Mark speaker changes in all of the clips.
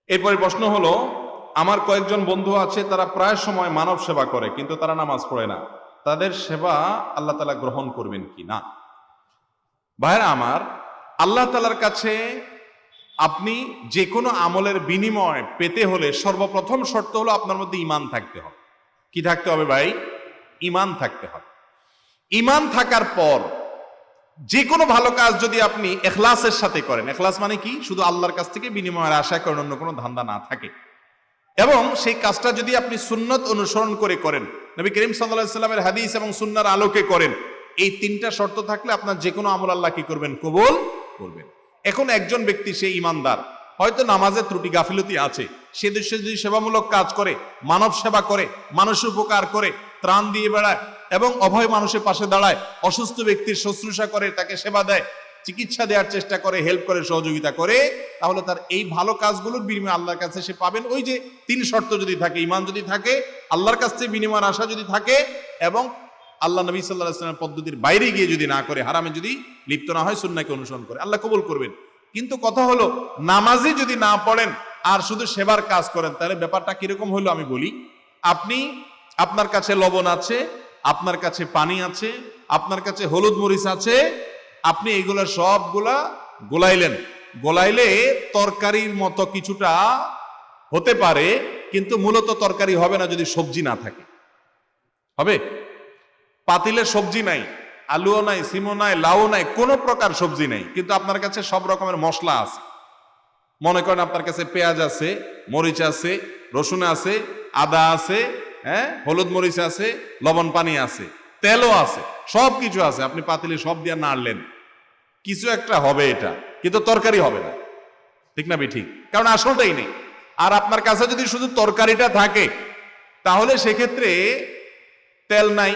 Speaker 1: এরপরে প্রশ্ন হলো, আমার কয়েকজন বন্ধু আছে তারা প্রায় সময় মানব সেবা করে কিন্তু তারা নামাজ পড়ে না, তাদের সেবা আল্লাহ তাআলা গ্রহণ করবেন কি না? ভাইরা আমার, আল্লাহ তাআলার কাছে আপনি যে কোনো আমলের বিনিময় পেতে হলে সর্বপ্রথম শর্ত হলো আপনার মধ্যে ঈমান থাকতে হবে। কি থাকতে হবে ভাই? ঈমান থাকতে হবে। ঈমান থাকার পর যে কোনো ভালো কাজ যদি আপনি ইখলাসের সাথে করেন, ইখলাস মানে কি? শুধু আল্লাহর কাছ থেকে বিনিময়ের আশা করেন, অন্য কোনো ধান্দা না থাকে, এবং সেই কাজটা যদি আপনি সুন্নত অনুসরণ করে করেন, নবী করিম সাল্লাল্লাহু আলাইহি ওয়াসাল্লামের হাদিস এবং সুন্নাহর আলোকে করেন, এই তিনটা শর্ত থাকলে আপনার যে কোনো আমল আল্লাহ কি করবেন? কবুল করবেন। এখন একজন ব্যক্তি, সে ইমানদার, হয়তো নামাজের ত্রুটি গাফিলতি আছে, সে দেশে যদি সেবামূলক কাজ করে, মানব সেবা করে, মানুষের উপকার করে, ত্রাণ দিয়ে বেড়ায় এবং অভয় মানুষের পাশে দাঁড়ায়, অসুস্থ ব্যক্তির শুশ্রূষা করে, তাকে সেবা দেয়, চিকিৎসা দেওয়ার চেষ্টা করে, হেল্প করে, সহযোগিতা করে, তাহলে তার এই ভালো কাজগুলোর বিনিময়ে আল্লাহর কাছে সে পাবেন ওই যে তিন শর্ত যদি থাকে, ঈমান যদি থাকে, আল্লাহর কাছ থেকে বিনিময়ের আশা যদি থাকে, এবং আল্লাহ নবী সাল্লাল্লাহু আলাইহি ওয়াসাল্লামের পদ্ধতির বাইরে গিয়ে যদি না করে, হারামে যদি লিপ্ত না হয়, সুন্নাহকে অনুসরণ করে, আল্লাহ কবুল করবেন। কিন্তু কথা হলো, নামাজই যদি না পড়েন আর শুধু সেবার কাজ করেন, তাহলে ব্যাপারটা কিরকম হলো আমি বলি। আপনার কাছে লবণ আছে, আপনার কাছে পানি আছে, আপনার কাছে হলুদ মরিচ আছে, আপনি এইগুলা সবগুলা গোলাইলেন, গোলাইলে তরকারির মতো কিছুটা হতে পারে, কিন্তু মূলত তরকারি হবে না যদি সবজি না থাকে। হবে? পাতিলে সবজি নাই, আলুও নাই, সিমও নাই, লাউ নাই, কোনো প্রকার সবজি নাই, কিন্তু আপনার কাছে সব রকমের মশলা আছে। মনে করেন আপনার কাছে পেঁয়াজ আছে, মরিচ আছে, রসুন আছে, আদা আছে, হলুদ মরিচ আছে, লবণ পানি আছে, তেলও আছে, সব কিছু আছে। আপনি পাতিলে সব দিয়ে নাড়লেন, কিছু একটা হবে এটা, কিন্তু তরকারি হবে না। ঠিক না ঠিক? কারণ আসলটাই নেই। আর আপনার কাছে যদি শুধু তরকারিটা থাকে, তাহলে সেক্ষেত্রে তেল নাই,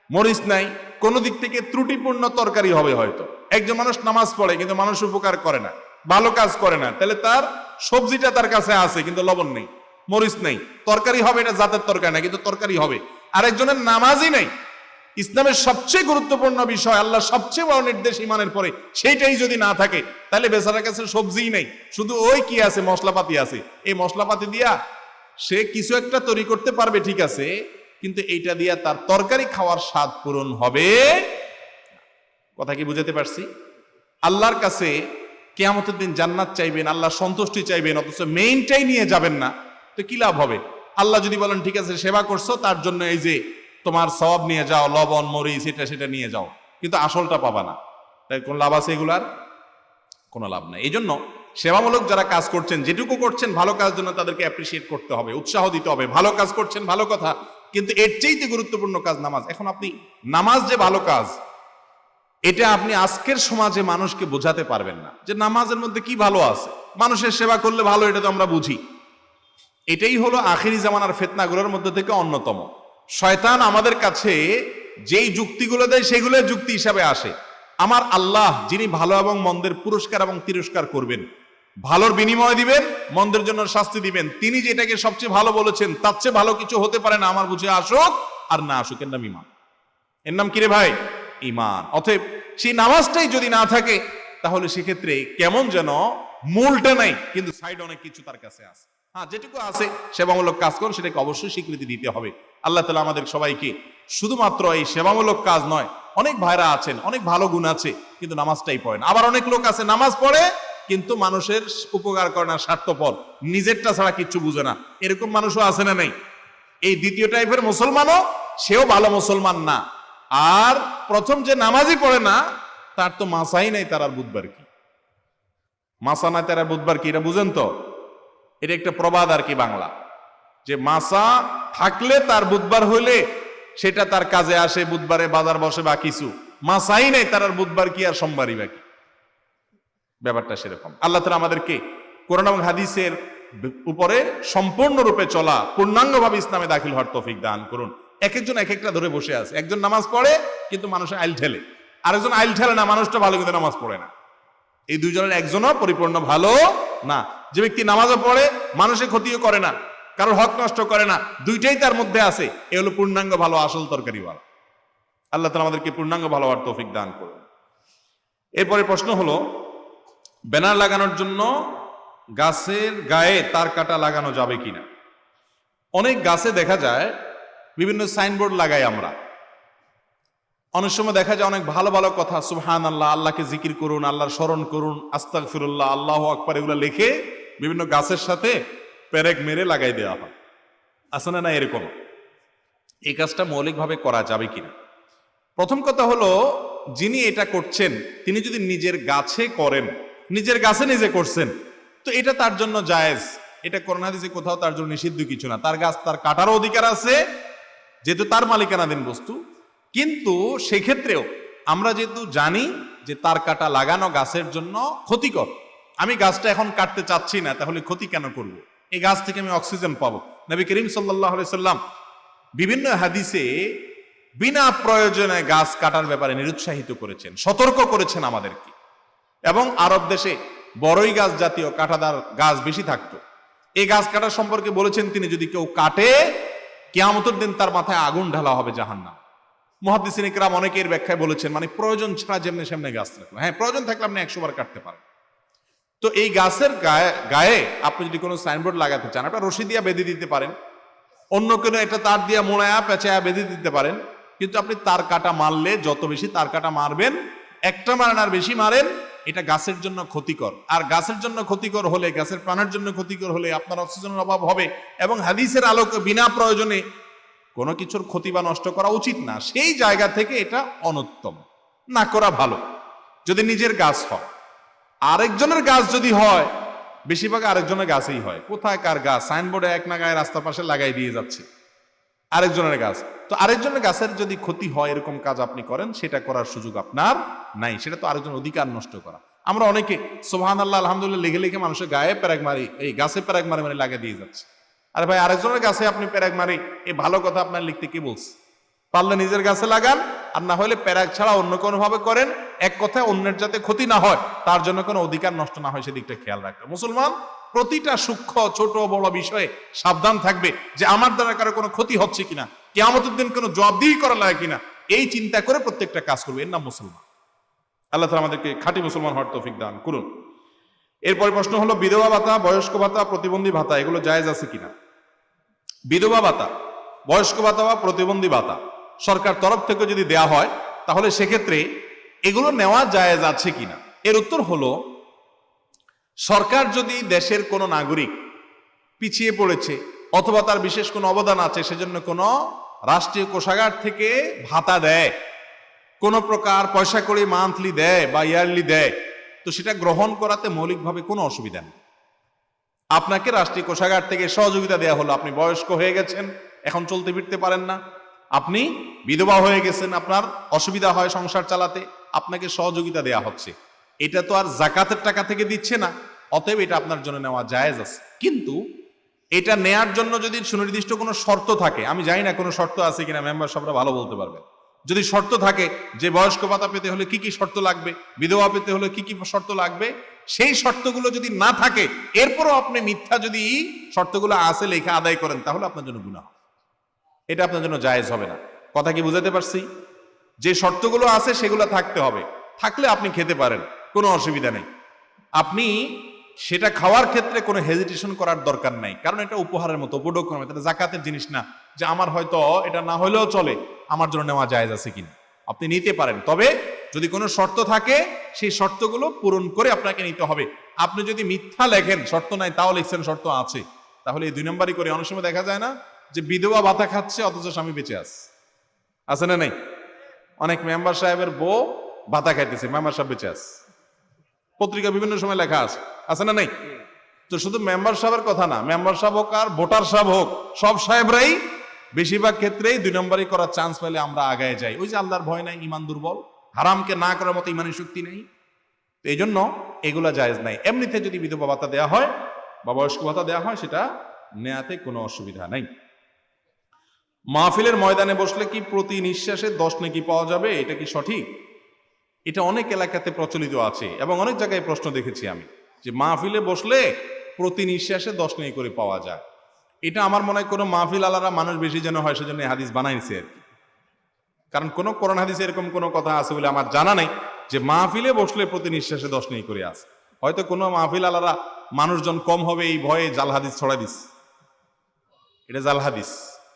Speaker 1: মরিচ নাই, কোন দিক থেকে ত্রুটিপূর্ণ তরকারি হবে হয়তো। একজন মানুষ নামাজ পড়ে কিন্তু মানুষ উপকার করে না, ভালো কাজ করে না, তাহলে তার সবজিটা তার কাছে আছে কিন্তু লবণ নেই, মরিচ নেই, তরকারি হবে, এটা জাতের তরকারি না কিন্তু তরকারি হবে। আর একজনের নামাজই নেই, ইসলামের সবচেয়ে গুরুত্বপূর্ণ বিষয়, আল্লাহ সবচেয়ে বড় নির্দেশ ঈমানের পরে, সেইটাই যদি না থাকে, তাহলে বেচারার কাছে সবজিই নেই, শুধু ওই কি আছে, মশলাপাতি আছে। এই মশলাপাতি দিয়া সে কিছু একটা তৈরি করতে পারবে, ঠিক আছে, কিন্তু এইটা দিয়া তার তরকারি খাওয়ার স্বাদ পূরণ হবে। কথা কি বুঝাতে পারছি? আল্লাহর কাছে কিয়ামতের দিন জান্নাত চাইবেন, আল্লাহ সন্তুষ্টি চাইবেন, অথচ মেইনটাই নিয়ে যাবেন না, তো কি লাভ হবে? আল্লাহ যদি বলেন ঠিক আছে সেবা করছো, তার জন্য এই যে তোমার সওয়াব নিয়ে যাও, লবণ মরিচ এটা সেটা নিয়ে যাও, কিন্তু আসলটা পাবা না, তাই কোন লাভ আছে? এগুলার কোনো লাভ নাই। এই জন্য সেবামূলক যারা কাজ করছেন, যেটুকু করছেন ভালো কাজের জন্য, তাদেরকে অ্যাপ্রিসিয়েট করতে হবে, উৎসাহ দিতে হবে। ভালো কাজ করছেন, ভালো কথা, কিন্তু এর চাইতে গুরুত্বপূর্ণ কাজ নামাজ। এখন আপনি নামাজ যে ভালো কাজ, এটা আপনি আজকের সমাজে মানুষকে বোঝাতে পারবেন না যে নামাজের মধ্যে কি ভালো আছে, মানুষের সেবা করলে ভালো, এটা তো আমরা বুঝি। এটাই হলো আখিরি জামানার ফিতনাগুলোর মধ্যে থেকে অন্যতম। শয়তান আমাদের কাছে যেই যুক্তিগুলো দেয়, সেগুলো যুক্তি হিসাবে আসে। আমার আল্লাহ, যিনি ভালো এবং মন্দের পুরস্কার এবং তিরস্কার করবেন, ভালোর বিনিময় দিবেন, মন্দের জন্য শাস্তি দিবেন, তিনি যেটাকে সবচেয়ে ভালো বলেছেন, তার চেয়ে ভালো কিছু হতে পারে না, আমার বুঝে আসুক আর না আসুক, এর নাম ঈমান। এর নাম কিরে ভাই? ঈমান। অতএব সেই নামাজটাই যদি না থাকে, তাহলে সেক্ষেত্রে কেমন যেন মূলটা নাই, কিন্তু সাইড অনেক কিছু তার কাছে আছে। হ্যাঁ, যেটুকু আছে সেবামূলক কাজ করুন, সেটাকে অবশ্যই স্বীকৃতি দিতে হবে। আল্লাহ তাআলা আমাদের সবাইকে শুধুমাত্র এই সেবামূলক কাজ নয়, অনেক ভাইরা আছেন, অনেক ভালো গুণ আছে, কিন্তু নামাজটাই পড়ে না। আবার অনেক লোক আছে নামাজ পড়ে কিন্তু মানুষের উপকার করে না, স্বার্থপর, নিজেরটা ছাড়া কিচ্ছু বুঝে না। এরকম মানুষও আছে না নাই? এই দ্বিতীয় টাইপের মুসলমানও, সেও ভালো মুসলমান না। আর প্রথম যে নামাজই পড়ে না, তার তো মাসাই নাই, তার আর বুধবার কি? মাসা নাই তার আর বুধবার কি, এটা বুঝেন তো? এটা একটা প্রবাদ আর কি বাংলা, যে মাসা থাকলে তার বুধবার হইলে সেটা তার কাজে আসে, বুধবারে বাজার বসে বা কিছু, মাসাই নেই তার আর বুধবার কি আর সোমবারই বা কি। ব্যাপারটা সেরকম। আল্লাহ তাআলা আমাদেরকে কোরআন এবং হাদিসের উপরে সম্পূর্ণরূপে চলা, পূর্ণাঙ্গভাবে ইসলামে দাখিল হওয়ার তৌফিক দান করুন। এক একজন এক একটা ধরে বসে আছে। একজন নামাজ পড়ে কিন্তু মানুষের আইল ঠেলে, আরেকজন আইল ঠেলে না, মানুষটা ভালো কিন্তু নামাজ পড়ে না। এই দুইজনের একজনও পরিপূর্ণ ভালো না। যে ব্যক্তি নামাজও পড়ে, মানুষের ক্ষতিও করে না, কারোর হক নষ্ট করে না, দুইটাই তার মধ্যে আছে, এ হলো পূর্ণাঙ্গ ভালো, আসল তরকারিওয়ালা। আল্লাহ তাআলা আমাদেরকে পূর্ণাঙ্গ ভালো হওয়ার তৌফিক দান করুন। এরপরে প্রশ্ন হলো, ব্যানার লাগানোর জন্য গাছের গায়ে তার কাটা লাগানো যাবে কিনা। অনেক গাছে দেখা যায় বিভিন্ন সাইনবোর্ড লাগাই আমরা, অনেক সময় দেখা যায় অনেক ভালো ভালো কথা, সুবহান আল্লাহ, আল্লাহকে জিকির করুন, আল্লাহর স্মরণ করুন, আস্তাগফিরুল্লাহ, আল্লাহু আকবার, এগুলো লিখে বিভিন্ন গাছের সাথে পেরেক মেরে লাগাই দেওয়া হয়। আছে না এরকম? এই কাজটা মৌলিকভাবে করা যাবে কিনা। প্রথম কথা হলো, যিনি এটা করছেন তিনি যদি নিজের গাছে করেন, নিজের গাছে নিজে করছেন, তো এটা তার জন্য জায়েজ। এটা কোরআন হাদিসে কোথাও তার জন্য নিষিদ্ধ কিছু না। তার গাছ তার কাটারও অধিকার আছে, যেহেতু তার মালিকানাধীন বস্তু। কিন্তু সেক্ষেত্রেও আমরা যেহেতু জানি যে তার কাটা লাগানো গাছের জন্য ক্ষতিকর, আমি গাছটা এখন কাটতে চাচ্ছি না, তাহলে ক্ষতি কেন করব? এই গাছ থেকে আমি অক্সিজেন পাবো। নবী করিম সাল্লাল্লাহু আলাইহি সাল্লাম বিভিন্ন হাদিসে বিনা প্রয়োজনে গাছ কাটার ব্যাপারে নিরুৎসাহিত করেছেন, সতর্ক করেছেন আমাদেরকে। এবং আরব দেশে বড়ই গাছ জাতীয় কাঁটাদার গাছ বেশি থাকতো। এই গাছ কাটার সম্পর্কে বলেছেন তিনি, যদি কেউ কাটে কিয়ামতের দিন তার মাথায় আগুন ঢালা হবে জাহান্নাম। মুহাদ্দিসিন ইকরাম অনেকের ব্যাখ্যায় বলেছেন, মানে প্রয়োজন ছাড়া যেমনি সেমনি গাছ থাকলো, হ্যাঁ প্রয়োজন থাকলে আপনি 100 বার কাটতে পারেন। তো এই গাছের গায়ে আপনি যদি কোনো সাইনবোর্ড লাগাতে চান, আপনার রশি দিয়ে বেঁধে দিতে পারেন, অন্য কোনো একটা তার দিয়ে মোড়ায়া পেঁচায়া বেঁধে দিতে পারেন। কিন্তু আপনি তার কাটা মারলে, যত বেশি তার কাটা মারবেন, একটা মারেন আর বেশি মারেন, এটা গাছের জন্য ক্ষতিকর। আর গাছের জন্য ক্ষতিকর হলে, গাছের প্রাণের জন্য ক্ষতিকর হলে আপনার অক্সিজেনের অভাব হবে। এবং হাদিসের আলোকে বিনা প্রয়োজনে কোনো কিছুর ক্ষতি বা নষ্ট করা উচিত না। সেই জায়গা থেকে এটা অনুত্তম, না করা ভালো। যদি নিজের গাছ হয়, আরেকজনের গাছ যদি হয়, বেশিরভাগ আরেকজনের গাছেই হয়। কোথায় কার গাছ? সাইনবোর্ডে এক নাগায় রাস্তা পাশে লাগাই দিয়ে যাচ্ছে আরেকজনের গাছ। তো আরেকজনের গাছের যদি ক্ষতি হয়, এরকম কাজ আপনি করেন, সেটা করার সুযোগ আপনার নাই। সেটা তো আরেকজনের অধিকার নষ্ট করা। আমরা অনেকে সুবহানাল্লাহ আলহামদুলিল্লাহ লিখে লিখে মানুষের গায়ে প্যারাক মারি, এই গাছে প্যারাক মারি মানে লাগিয়ে দিয়ে যাচ্ছে। আরে ভাই, আরেকজনের গাছে আপনি প্যারাক মারি, এই ভালো কথা আপনার লিখতে কি বলছে? পারলে নিজের গাছে লাগান, আর না হলে প্যারাক ছাড়া অন্য কোনো ভাবে করেন। এক কথায় অন্যের যাতে ক্ষতি না হয়, তার জন্য কোনো অধিকার নষ্ট না হয়, সেদিকটা খেয়াল রাখবে। মুসলমান প্রতিটা সূক্ষ্ম ছোট বড় বিষয়ে সাবধান থাকবে যে আমার দ্বারা কারো কোনো ক্ষতি হচ্ছে কিনা, কিয়ামতের দিন কোনো জবাবদিহি করা লাগে কিনা, এই চিন্তা করে প্রত্যেকটা কাজ করবে। এর নাম মুসলমান। আল্লাহ তাআলা আমাদেরকে খাঁটি মুসলমান হওয়ার তৌফিক দান করুন। এরপরে প্রশ্ন হলো, বিধবা ভাতা, বয়স্ক ভাতা, প্রতিবন্ধী ভাতা এগুলো জায়েজ আছে কিনা। বিধবা ভাতা, বয়স্ক ভাতা বা প্রতিবন্ধী ভাতা সরকার তরফ থেকে যদি দেয়া হয়, তাহলে সেক্ষেত্রে এগুলো নেওয়া জায়েজ আছে কিনা। এর উত্তর হলো, সরকার যদি দেশের কোনো নাগরিক পিছিয়ে পড়েছে অথবা তার বিশেষ কোনো অবদান আছে, সেজন্য কোনো রাষ্ট্রীয় কোষাগার থেকে ভাতা দেয়, কোন প্রকার পয়সা করে মান্থলি দেয় বা ইয়ারলি দেয়, তো সেটা গ্রহণ করাতে মৌলিকভাবে কোনো অসুবিধা নেই। আপনাকে রাষ্ট্রীয় কোষাগার থেকে সহযোগিতা দেয়া হলো, আপনি বয়স্ক হয়ে গেছেন, এখন চলতে ফিরতে পারেন না, আপনি বিধবা হয়ে গেছেন, আপনার অসুবিধা হয় সংসার চালাতে, আপনাকে সহযোগিতা দেয়া হচ্ছে। এটা তো আর জাকাতের টাকা থেকে দিচ্ছে না, অতএব এটা আপনার জন্য নেওয়া জায়েজ আছে। কিন্তু এটা নেয়ার জন্য যদি সুনির্দিষ্ট কোনো শর্ত থাকে, আমি জানি না কোনো শর্ত আছে কিনা, মেম্বার সাহেবরা ভালো বলতে পারবেন। যদি শর্ত থাকে যে বয়স্ক ভাতা পেতে হলে কি কি শর্ত লাগবে, বিধবা পেতে হলে কি কি শর্ত লাগবে, সেই শর্তগুলো যদি না থাকে, এরপরও আপনি মিথ্যা যদি শর্তগুলো আছে লেখা আদায় করেন, তাহলে আপনার জন্য গুনাহ, এটা আপনার জন্য জায়েজ হবে না। কথা কি বুঝাতে পারছি? যে শর্তগুলো আছে সেগুলো থাকতে হবে, থাকলে আপনি খেতে পারেন, কোনো অসুবিধা নেই। আপনি সেটা খাওয়ার ক্ষেত্রে কোনো হেজিটেশন করার দরকার নাই, কারণ এটা উপহারের মতো, উপঢৌকন, এটা জাকাতের জিনিস না যে আমার হয়তো এটা না হলেও চলে, আমার জন্য নেওয়া জায়েজ আছে কিনা। আপনি নিতে পারেন, তবে যদি কোনো শর্ত থাকে সেই শর্তগুলো পূরণ করে আপনাকে নিতে হবে। আপনি যদি মিথ্যা লেখেন শর্ত নাই, তাও লিখছেন শর্ত আছে, তাহলে এই 2 নম্বরই করে। অনেক সময় দেখা যায় না যে বিধবা ভাতা খাচ্ছে অথচ স্বামী বেঁচে আছে না নাই? অনেক মেম্বার সাহেবের বউ ভাতা খাইতেছে, মেম্বার সাহেব বেঁচে আছে, পত্রিকা বিভিন্ন সময় লেখা আছে না নাই? তো শুধু মেম্বার সাহেবের কথা না, মেম্বার সাহেব হোক আর ভোটার সাহেব হোক, সব সাহেবরাই বেশিরভাগ ক্ষেত্রেই 2 নম্বরই করার চান্স পেলে আমরা আগায় যাই। ওই যে আল্লাহর ভয় নাই, ইমান দুর্বল, হারামকে না করার মতো ইমানের শক্তি নেই, এই জন্য এগুলা জায়েজ নাই। এমনিতে যদি বিধবা ভাতা দেওয়া হয় বা বয়স্ক ভাতা দেওয়া হয়, সেটা নেয়াতে কোনো অসুবিধা নাই। মাহফিলের ময়দানে বসলে কি প্রতি নিঃশ্বাসে 10 নেকি পাওয়া যাবে, এটা কি সঠিক? এটা অনেক এলাকাতে প্রচলিত আছে এবং অনেক জায়গায় প্রশ্ন দেখেছি আমি যে মাহফিলে বসলে প্রতি নিঃশ্বাসে 10 নেকি করে পাওয়া যায়। এটা আমার মনে হয় কোনো মাহফিল আলারা মানুষ বেশি যেন হয় সেজন্য হাদিস বানাইছে আর কি। কারণ কোনো কোরআন হাদিসে এরকম কোনো কথা আছে বলে আমার জানা নেই যে মাহফিলে বসলে প্রতি নিঃশ্বাসে 10 নেকি করে আছে। হয়তো কোনো মাহফিল আলারা মানুষজন কম হবে এই ভয়ে জাল হাদিস ছড়াই দিস। এটা জাল হাদিস,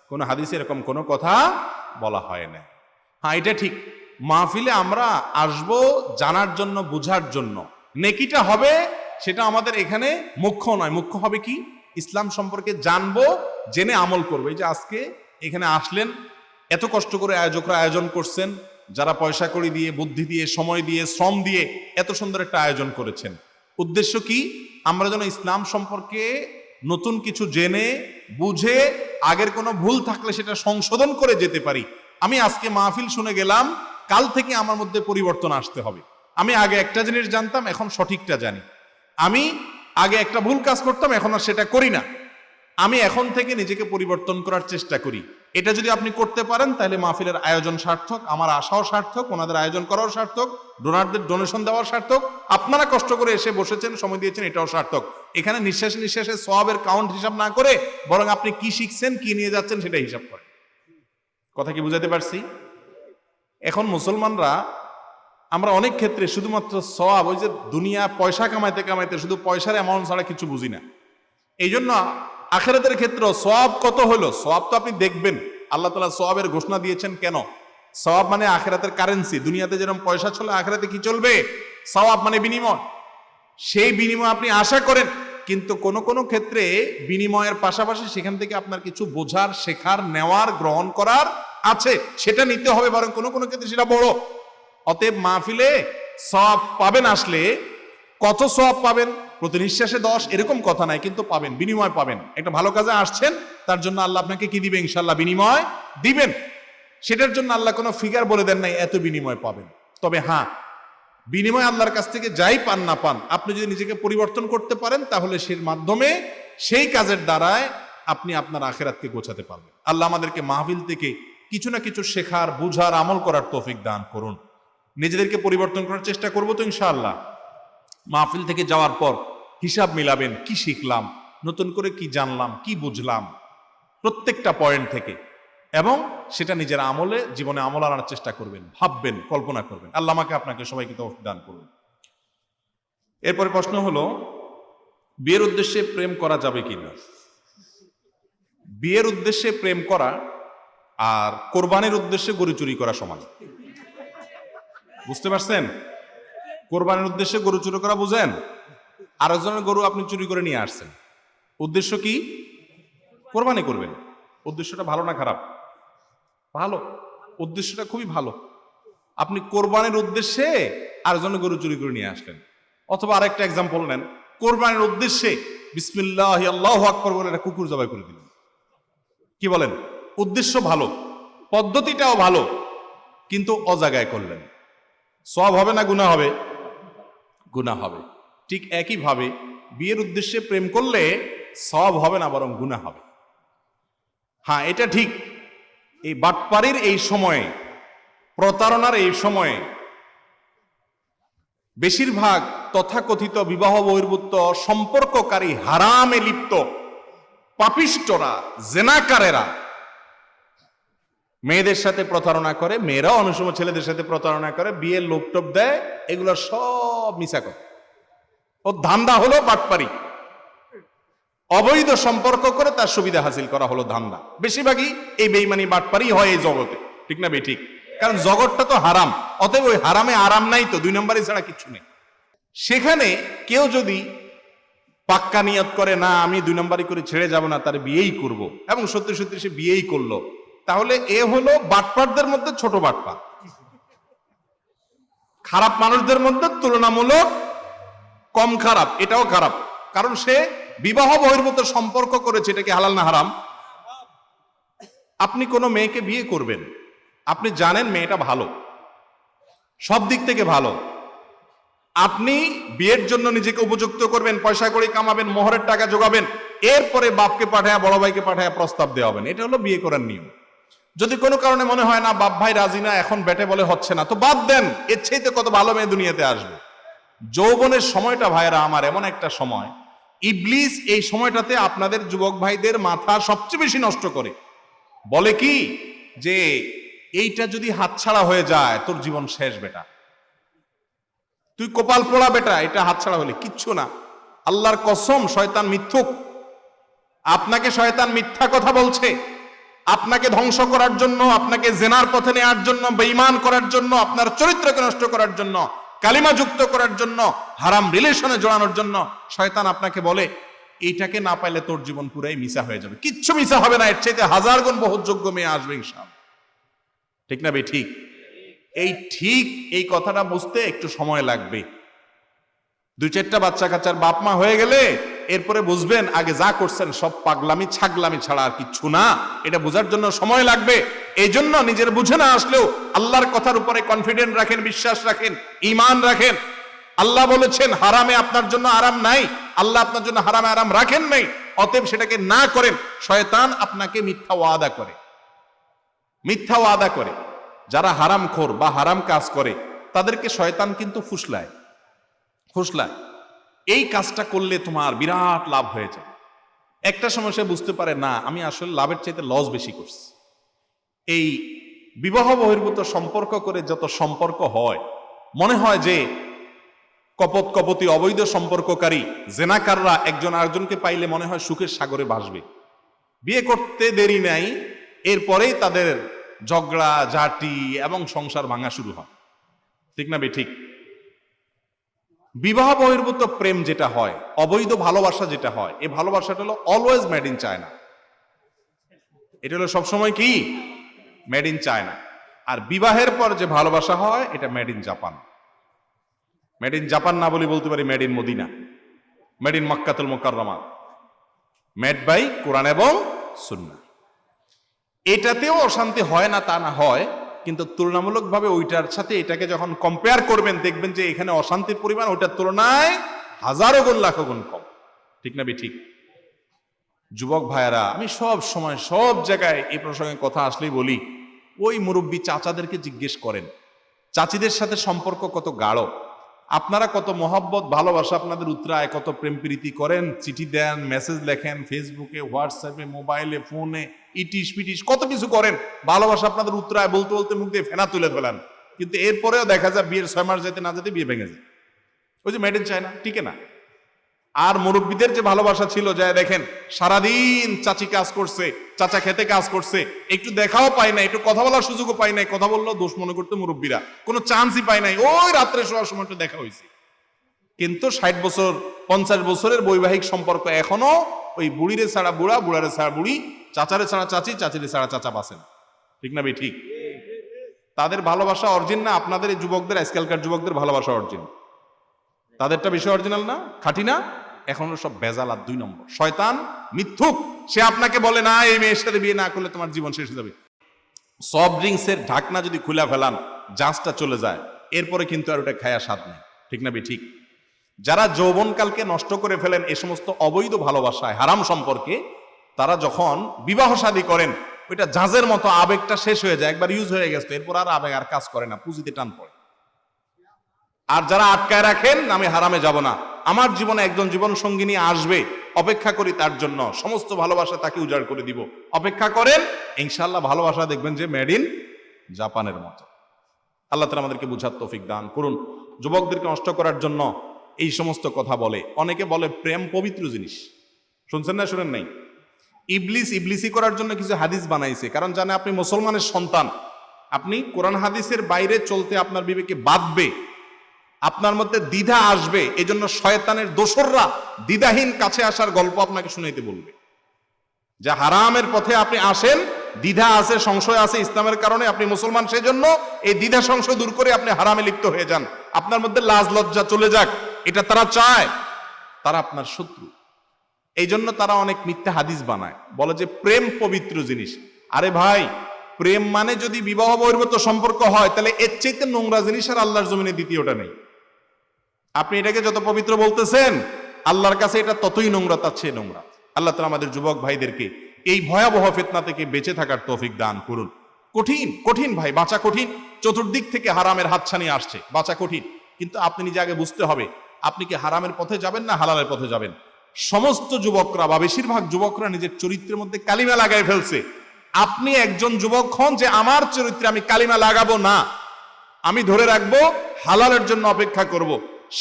Speaker 1: কোন হাদিসে এরকম কোনো কথা বলা হয় না। হ্যাঁ, এটা ঠিক, মাহফিলে আমরা আসব জানার জন্য, বুঝার জন্য। নেকিটা হবে সেটা আমাদের এখানে মুখ্য নয়। মুখ্য হবে কি? ইসলাম সম্পর্কে জানবো, জেনে আমল করবো। এই যে আজকে এখানে আসলেন, এত কষ্ট করে আয়োজকরা আয়োজন করছেন, যারা পয়সা কড়ি দিয়ে, বুদ্ধি দিয়ে, সময় দিয়ে, শ্রম দিয়ে এত সুন্দর একটা আয়োজন করেছেন। উদ্দেশ্য কি? আমরা যেন ইসলাম সম্পর্কে নতুন কিছু জেনে বুঝে আগের কোনো ভুল থাকলে সেটা সংশোধন করে যেতে পারি। আমি আজকে মাহফিল শুনে গেলাম, কাল থেকে আমার মধ্যে পরিবর্তন আসতে হবে। আমি আগে একটা জিনিস জানতাম, এখন সঠিকটা জানি। আমি আগে একটা ভুল কাজ করতাম, এখন আর সেটা করি না। আমি এখন থেকে নিজেকে পরিবর্তন করার চেষ্টা করি। এটা যদি আপনি করতে পারেন তাহলে মাহফিলের আয়োজন সার্থক, আমার আশাও সার্থক, ওনাদের আয়োজন করাও সার্থক, ডোনারদের ডোনেশন দেওয়াও সার্থক, আপনারা কষ্ট করে এসে বসেছেন, সময় দিয়েছেন, এটাও সার্থক। এখানে নিঃশ্বাসে নিঃশ্বাসে সওয়াবের কাউন্ট হিসাব না করে বরং আপনি কি শিখছেন, কি নিয়ে যাচ্ছেন সেটা হিসাব করেন। কথা কি বুঝাতে পারছি? এখন মুসলমানরা আমরা অনেক ক্ষেত্রে শুধুমাত্র সওয়াব, ওই যে দুনিয়া পয়সা কামাইতে কামাইতে শুধু পয়সার অ্যামাউন্ট ছাড়া কিছু বুঝি না। এই জন্য আখিরাতের ক্ষেত্রে সওয়াব কত হলো, সওয়াব তো আপনি দেখবেন। আল্লাহ তাআলা সওয়াবের ঘোষণা দিয়েছেন কেন? সওয়াব মানে আখিরাতের কারেন্সি। দুনিয়াতে যেরকম পয়সা চলে, আখিরাতে কি চলবে? সওয়াব মানে বিনিময়। সেই বিনিময় আপনি আশা করেন, কিন্তু কোন কোন ক্ষেত্রে বিনিময়ের পাশাপাশি সেখান থেকে আপনার কিছু বোঝার, শেখার, নেওয়ার, গ্রহণ করার আছে, সেটা নিতে হবে। বরং কোন কোন ক্ষেত্রে সেটা বড়। অতএব মাহফিলে সওয়াব পাবেন, আসলে কত সওয়াব পাবেন, প্রতি নিঃশ্বাসে 10 এরকম কথা নাই, কিন্তু পাবেন, বিনিময় পাবেন। একটা ভালো কাজে আসছেন, তার জন্য আল্লাহ আপনাকে কি দিবে? ইনশাআল্লাহ বিনিময় দিবেন। সেটার জন্য আল্লাহ কোনো ফিগার বলে দেন নাই এত বিনিময় পাবেন। তবে হ্যাঁ, বিনিময় আল্লাহর কাছ থেকে যাই পান না পান, আপনি যদি নিজেকে পরিবর্তন করতে পারেন তাহলে সেই মাধ্যমে, সেই কাজের দ্বারায় আপনি আপনার আখিরাতকে গোছাতে পারবেন। আল্লাহ আমাদেরকে মাহফিল থেকে কিছু না কিছু শেখার, বুঝার, আমল করার তৌফিক দান করুন। নিজেদেরকে পরিবর্তন করার চেষ্টা করব তো ইনশাআল্লাহ। মাহফিল থেকে যাওয়ার পর হিসাব মিলাবেন, কি শিখলাম, নতুন করে কি জানলাম, কি বুঝলাম, প্রত্যেকটা পয়েন্ট থেকে, এবং সেটা নিজের আমলে, জীবনে আমল আনার চেষ্টা করবেন, ভাববেন, কল্পনা করবেন। আল্লাহ আমাকে আপনাকে সবাইকে তৌফিক দান করুন। এরপরে প্রশ্ন হলো, বিয়ের উদ্দেশ্যে প্রেম করা যাবে কিনা? বিয়ের উদ্দেশ্যে প্রেম করা আর কোরবানির উদ্দেশ্যে গরু চুরি করা সমান। বুঝতে পারছেন? কোরবানির উদ্দেশ্যে গরু চুরি করা বুঝেন? আরেকজনের গরু আপনি চুরি করে নিয়ে আসছেন, উদ্দেশ্য কি? কোরবানি করবেন। উদ্দেশ্যটা ভালো না খারাপ? ভালো, উদ্দেশ্যটা খুবই ভালো। আপনি কোরবানির উদ্দেশ্যে আরেকজনের গরু চুরি করে নিয়ে আসলেন। অথবা আরেকটা এক্সাম্পল নেন, কোরবানির উদ্দেশ্যে বিসমিল্লাহ আল্লাহু আকবার বলে একটা কুকুর জবাই করে দিলেন। কি বলেন? উদ্দেশ্য ভালো, পদ্ধতিটাও ভালো, কিন্তু অজাগায় করলেন। সওয়াব হবে না গুনাহ হবে? গুনাহ হবে। ঠিক একইভাবে বিয়ের উদ্দেশ্যে প্রেম করলে সওয়াব হবে না, বরং গুনাহ হবে। হ্যাঁ, এটা ঠিক। এই বাটপাড়ির এই সময়ে, প্রতারণার এই সময়ে বেশিরভাগ তথাকথিত বিবাহ বহির্ভূত সম্পর্ককারী, হারামে লিপ্ত পাপিষ্টরা, জেনাকারেরা মেয়েদের সাথে প্রতারণা করে, মেয়েরাও অনেক সময় ছেলেদের সাথে প্রতারণা করে, বিয়ের লোকটোপ দেয়, এগুলো সব মিছা কথা। ও ধান্দা হলো বাটপাড়ি, অবৈধ সম্পর্ক করে তার সুবিধা হাসিল করা হলো ধান্দা। বেশিরভাগই এই বেঈমানি বাটপাড়ি হয় এই জগতে, ঠিক না বেঠিক? কারণ জগৎটা তো হারাম, অতএব ওই হারামে আরাম নাই, তো 2 নম্বরই ছাড়া কিছু নেই। সেখানে কেউ যদি পাক্কা নিয়ত করে, না আমি 2 নম্বরই করে ছেড়ে যাব না, তার বিয়েই করব, এবং সত্যি সত্যি সে বিয়েই করলো, তাহলে এ হলো বাটপারদের মধ্যে ছোট বাটপার, খারাপ মানুষদের মধ্যে তুলনামূলক কম খারাপ। এটাও খারাপ, কারণ সে বিবাহ বহির্ভূত সম্পর্ক করেছে। এটা কি হালাল না হারাম? আপনি কোনো মেয়েকে বিয়ে করবেন, আপনি জানেন মেয়েটা ভালো, সব দিক থেকে ভালো, আপনি বিয়ের জন্য নিজেকে উপযুক্ত করবেন, পয়সা করে কামাবেন, মোহরের টাকা জোগাবেন, এরপরে বাপকে পাঠায়, বড় ভাইকে পাঠায় প্রস্তাব দেওয়া হবেন। এটা হলো বিয়ে করার নিয়ম। যদি কোনো কারণে মনে হয় না বাপ ভাই রাজি না, এখন বেটে বলে হচ্ছে না, তো বাদ দেন। এর চাইতে কত ভালো মেয়ে দুনিয়াতে আসবে। যৌবনের সময়টা ভাইরা আমার এমন একটা সময়, ইবলিস এই সময়টাতে আপনাদের যুবক ভাইদের মাথা সবচেয়ে বেশি নষ্ট করে। বলে কি যে এইটা যদি হাতছাড়া হয়ে যায় তোর জীবন শেষ বেটা, তুই কপাল পোড়া বেটা, এটা হাতছাড়া হলে কিচ্ছু না। আল্লাহর কসম, শয়তান মিথ্যুক। আপনাকে শয়তান মিথ্যা কথা বলছে, আপনাকে ধ্বংস করার জন্য, আপনাকে জেনার পথে নেওয়ার জন্য, বেঈমান করার জন্য, আপনার চরিত্রকে নষ্ট করার জন্য, কালিমা যুক্ত করার জন্য, হারাম রিলেশনে জড়ানোর জন্য শয়তান আপনাকে বলে এইটাকে না পাইলে তোর জীবন পুরাই মিশা হয়ে যাবে। কিচ্ছু মিশা হবে না, এর চাইতে হাজার গুণ বহুত যোগ্য মেয়ে আসবে ইনশাআল্লাহ। ঠিক না ভাই? ঠিক। এই কথাটা বুঝতে একটু সময় লাগবে। 2-4টা বাচ্চা কাচ্চার বাপ মা হয়ে গেলে এরপরে বুঝবেন আগে যা করছেন সব পাগলামি ছাগলামি ছাড়া আর কিচ্ছু না। এটা বোঝার জন্য সময় লাগবে। এই জন্য নিজের বুঝে না আসলেও আল্লাহর কথার উপরে কনফিডেন্ট রাখেন, বিশ্বাস রাখেন, ঈমান রাখেন। আল্লাহ বলেছেন হারামে আপনার জন্য আরাম নাই, আল্লাহ আপনার জন্য হারামে আরাম রাখেন নাই, অতএব সেটাকে না করেন। শয়তান আপনাকে মিথ্যা ওয়াদা করে, মিথ্যা ওয়াদা করে। যারা হারামখোর বা হারাম কাজ করে তাদেরকে শয়তান কিন্তু ফুসলায়। এই কাজটা করলে তোমার বিরাট লাভ হয়ে যায়। একটা সময় সে বুঝতে পারে না, আমি আসলে লাভের চাইতে লস বেশি করছি। এই বিবাহ বহির্ভূত সম্পর্ক করে যত সম্পর্ক হয়, মনে হয় যে কপতি অবৈধ সম্পর্ককারী জেনাকাররা একজন আরেকজনকে পাইলে মনে হয় সুখের সাগরে ভাসবে। বিয়ে করতে দেরি নাই, এরপরেই তাদের ঝগড়া ঝাঁটি এবং সংসার ভাঙা শুরু হয়। ঠিক না বে? ঠিক। বিবাহ বহির্ভূত প্রেম যেটা হয়, অবৈধ ভালোবাসা যেটা হয়, এই ভালোবাসাটা হলো অলওয়েজ মেড ইন চায়না। এটা হলো সবসময় কি? Made in China. আর বিবাহের পর যে ভালোবাসা হয় এটা made in Japan. Made in Japan না বলে বলতে পারি made in Medina, made in মক্কাতুল মুকাররমা, মেড বাই কোরআন এবং সুন্নাহ। এটাতেও অশান্তি হয় না তা না, হয়, কিন্তু তুলনামূলকভাবে ওইটার সাথে এটাকে যখন কম্পেয়ার করবেন দেখবেন যে এখানে অশান্তির পরিমাণ ওইটার তুলনায় হাজারো গুণ লাখো গুণ কম। ঠিক না? ঠিক। যুবক ভাইয়েরা, আমি সব সময় সব জায়গায় এই প্রসঙ্গে কথা আসলেই বলি, ওই মুরব্বী চাচাদেরকে জিজ্ঞেস করেন চাচিদের সাথে সম্পর্ক কত গাঢ়, আপনারা কত মহব্বত ভালোবাসা আপনাদের উতরায়, কত প্রেম প্রীতি করেন, চিঠি দেন, মেসেজ লেখেন, ফেসবুকে, হোয়াটসঅ্যাপে, মোবাইলে, ফোনে, ইটিস পিটিস কত কিছু করেন, ভালোবাসা আপনাদের উতরায়, বলতে বলতে মুখ দিয়ে ফেনা তুলে ফেলেন, কিন্তু এরপরেও দেখা যায় বিয়ের 6 মাস যেতে না যেতে বিয়ে ভেঙে যায়। ওই যে মেড ইন চায়না, টিকে না। আর মুরব্বীদের যে ভালোবাসা ছিল, যায় দেখেন সারাদিন চাচি কাজ করছে, চাচা খেতে কাজ করছে, একটু দেখাও পায় না, একটু কথা বলার সুযোগও পায় নাই, কথা বললেও দোষ মনে করতে মুরব্বীরা, কোনো চান্সই পায় নাই, ওই রাত্রে শোয়ার সময় একটু দেখা হয়েছে। কিন্তু 60 বছর 50 বছরের বৈবাহিক সম্পর্ক এখনো ওই বুড়িরে ছাড়া বুড়া, বুড়ারে ছাড়া বুড়ি, চাচারে ছাড়া চাচি, চাচিরে ছাড়া চাচা বাসেন। ঠিক না ভাই? ঠিক। তাদের ভালোবাসা অরিজিন না আপনাদের এই যুবকদের, আজকালকার যুবকদের ভালোবাসা অরিজিন? তাদেরটা বেশি অরিজিনাল না? খাঁটি না? এখন সব বেজাল আর 2 নম্বর। শয়তান মিথ্যুক, সে আপনাকে বলে না এই মেয়ের সাথে বিয়ে না করলে তোমার জীবন শেষ হয়ে যাবে। সফট ড্রিঙ্কসের ঢাকনা যদি খুলে ফেলান, জাঁচটা চলে যায়, এরপরে কিন্তু আর ওটা খায়া স্বাদ নেই। ঠিক না ভাই? ঠিক। যারা যৌবনকালকে নষ্ট করে ফেলেন এই সমস্ত অবৈধ ভালোবাসায়, হারাম সম্পর্কে, তারা যখন বিবাহ শাদী করেন, ওইটা জাহাজের মতো আবেগটা শেষ হয়ে যায়, একবার ইউজ হয়ে গেছে, এরপর আর আবেগ আর কাজ করে না, পুঁজিতে টান পড়ে। আর যারা আটকায় রাখেন আমি হারামে যাব না, আমার জীবনে একজন জীবন সঙ্গিনী আসবে, অপেক্ষা করি তার জন্য, সমস্ত ভালোবাসা তাকে উজাড় করে দিব, অপেক্ষা করেন, ইনশাআল্লাহ ভালোবাসা দেখবেন যে মেড ইন জাপানের মতো। আল্লাহ তাআলা আমাদেরকে বুঝার তৌফিক দান করুন। যুবকদেরকে নষ্ট করার জন্য এই সমস্ত কথা বলে। অনেকে বলে প্রেম পবিত্র জিনিস, শুনছেন না? শুনেন নাই? ইবলিসি করার জন্য কিছু হাদিস বানাইছে, কারণ জানে আপনি মুসলমানের সন্তান, আপনি কোরআন হাদিসের বাইরে চলতে আপনার বিবেকে বাঁধবে, আপনার মধ্যে দ্বিধা আসবে, এই জন্য শয়তানের দোসররা দ্বিধাহীন কাছে আসার গল্প আপনাকে শুনাইতে বলবে, যে হারামের পথে আপনি আসেন, দ্বিধা আছে, সংশয় আছে, ইসলামের কারণে আপনি মুসলমান, সেই জন্য এই দ্বিধা সংশয় দূর করে আপনি হারামে লিপ্ত হয়ে যান, আপনার মধ্যে লাজ লজ্জা চলে যাক, এটা তারা চায়। তারা আপনার শত্রু, এই জন্য তারা অনেক মিথ্যা হাদিস বানায়, বলে যে প্রেম পবিত্র জিনিস। আরে ভাই, প্রেম মানে যদি বিবাহ বহির্ভূত সম্পর্ক হয়, তাহলে এর চাইতে নোংরা জিনিস আর আল্লাহর জমিনে দ্বিতীয়টা নেই। আপনি এটাকে যত পবিত্র বলতেছেন, আল্লাহর কাছে এটা ততই নোংরা, তার চেয়ে নোংরা। আল্লাহ তাআলা আমাদের যুবক ভাইদেরকে এই ভয়াবহ ফিতনা থেকে বেঁচে থাকার তৌফিক দান করুন। কঠিন কঠিন ভাই, বাঁচা কঠিন। চতুর্দিক থেকে হারামের হাতছানি আসছে, বাঁচা কঠিন। কিন্তু আপনি নিজে আগে বুঝতে হবে, আপনি কি হারামের পথে যাবেন না হালালের পথে যাবেন। সমস্ত যুবকরা বা বেশিরভাগ যুবকরা নিজের চরিত্রের মধ্যে কালিমা লাগাই ফেলছে। আপনি একজন যুবক হন যে আমার চরিত্রে আমি কালিমা লাগাবো না, আমি ধরে রাখবো, হালালের জন্য অপেক্ষা করব।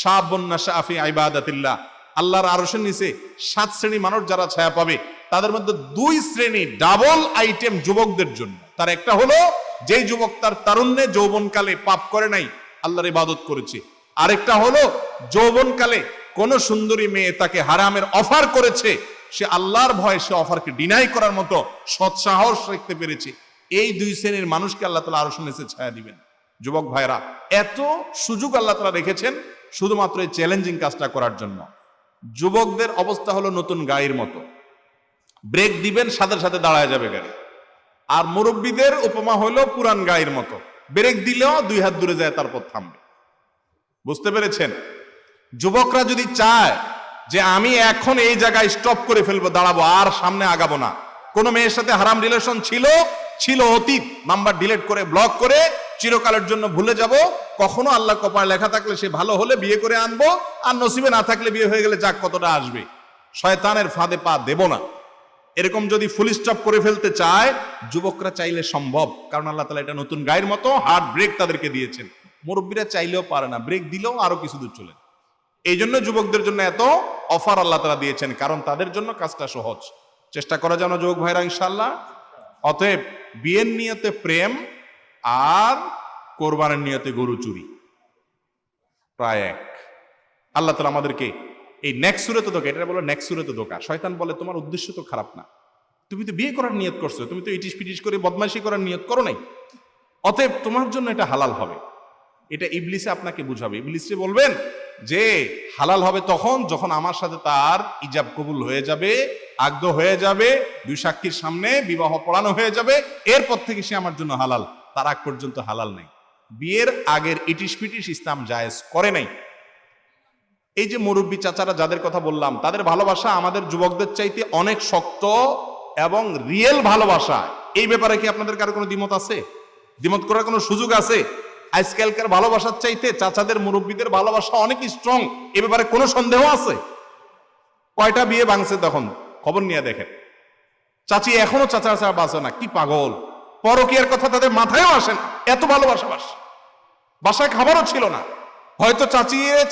Speaker 1: শাবুন নাশা ফি ইবাদাতিল্লাহ, আল্লাহর আরশের নিচে 7 শ্রেণী মানুষ যারা ছায়া পাবে, তাদের মধ্যে 2 শ্রেণী ডাবল আইটেম যুবকদের জন্য। তার একটা হলো যেই যুবক তার তারুণ্যে যৌবনকালে পাপ করে নাই, আল্লাহর ইবাদত করেছে। আরেকটা হলো যৌবনকালে কোন সুন্দরী মেয়ে তাকে হারামের অফার করেছে, সে আল্লাহর ভয়ে সে অফারকে ডিনাই করার মতো সৎসাহস রাখতে পেরেছে। এই 2 শ্রেণীর মানুষকে আল্লাহ তাআলা আরশের নিচে ছায়া দিবেন। যুবক ভাইরা, এত সুযোগ আল্লাহ তাআলা রেখেছেন শুধুমাত্র এই চ্যালেঞ্জিং কাজটা করার জন্য। যুবকদের অবস্থা হলো নতুন গাড়ির মতো, ব্রেক দিবেন সাথে সাথে দাঁড়ায় যাবে গাড়ি। আর মুরব্বীদের উপমা হলো পুরান গাড়ির মতো, ব্রেক দিলেও 2 হাত দূরে যায় তারপর থামবে। বুঝতে পেরেছেন? যুবকরা যদি চায় যে আমি এখন এই জায়গায় স্টপ করে ফেলবো, দাঁড়াবো, আর সামনে আগাবো না, কোন মেয়ের সাথে হারাম রিলেশন ছিল অতীত, নাম্বার ডিলিট করে ব্লক করে চিরকালের জন্য ভুলে যাব, কখনো আল্লাহ কপালে লেখা থাকলে সে ভালো হলে বিয়ে করে আনবো, আর নসিবে না থাকলে বিয়ে হয়ে গেলে যাক কতটা আসবে, শয়তানের ফাঁদে পা দেব না, এরকম যদি ফুল স্টপ করে ফেলতে চায়, যুবকরা চাইলে সম্ভব। কারণ আল্লাহ তাআলা এটা নতুন গাড়ির মতো হার্ড ব্রেক তাদেরকে দিয়েছেন। মুরব্বীরা চাইলেও পারে না, ব্রেক দিলেও আরো কিছু দূর চলে। এই জন্য যুবকদের জন্য এত অফার আল্লাহ তাআলা দিয়েছেন, কারণ তাদের জন্য কাজটা সহজ। চেষ্টা করা যেন যুবক ভাইরা ইনশাআল্লাহ। অতএব বিয়ের নিয়তে প্রেম আর কোরবানের নিয়তে গরু চুরি প্রায় এক। আল্লাহ তাআলা আমাদেরকে এই নেক্সট সূরাতে ধোঁকা, এটা বলে নেক্সট সূরাতে ধোঁকা। শয়তান বলে তোমার উদ্দেশ্য তো খারাপ না, তুমি তো বিয়ে করার নিয়ত করছো, তুমি তো ইটিস পিটিস করে বদমাইশি করার নিয়ত করো নাই, অতএব তোমার জন্য এটা হালাল হবে। এটা ইবলিসে আপনাকে বুঝাবে। ইবলিসে বলবেন যে হালাল হবে তখন যখন আমার সাথে তার ইজাব কবুল হয়ে যাবে, আগদ হয়ে যাবে, 2 সাক্ষীর সামনে বিবাহ পড়ানো হয়ে যাবে, এরপর থেকে সে আমার জন্য হালাল। তার আগ পর্যন্ত হালাল নাই। বিয়ের আগের ইটিস পিটিস ইসলাম জায়েজ করে নাই। এই যে মুরব্বী চাচারা যাদের কথা বললাম, তাদের ভালোবাসা আমাদের যুবকদের চাইতে অনেক শক্ত এবং রিয়েল ভালোবাসা। এই ব্যাপারে কি আপনাদের কারো কোনো দ্বিমত আছে? দ্বিমত করার কোনো সুযোগ আছে? আজকালকার ভালোবাসার চাইতে চাচাদের মুরব্বীদের ভালোবাসা অনেক স্ট্রং, এ ব্যাপারে কোনো সন্দেহ আছে? কয়টা বিয়ে ভাঙছে তখন খবর নিয়ে দেখেন। চাচি এখনো চাচা ছাড়া বাঁচে না, কি পাগল! পরকীয়ার কথা তাদের মাথায়ও আসেন, এত ভালোবাসা। বাসায় খাবারও ছিল না, হয়তো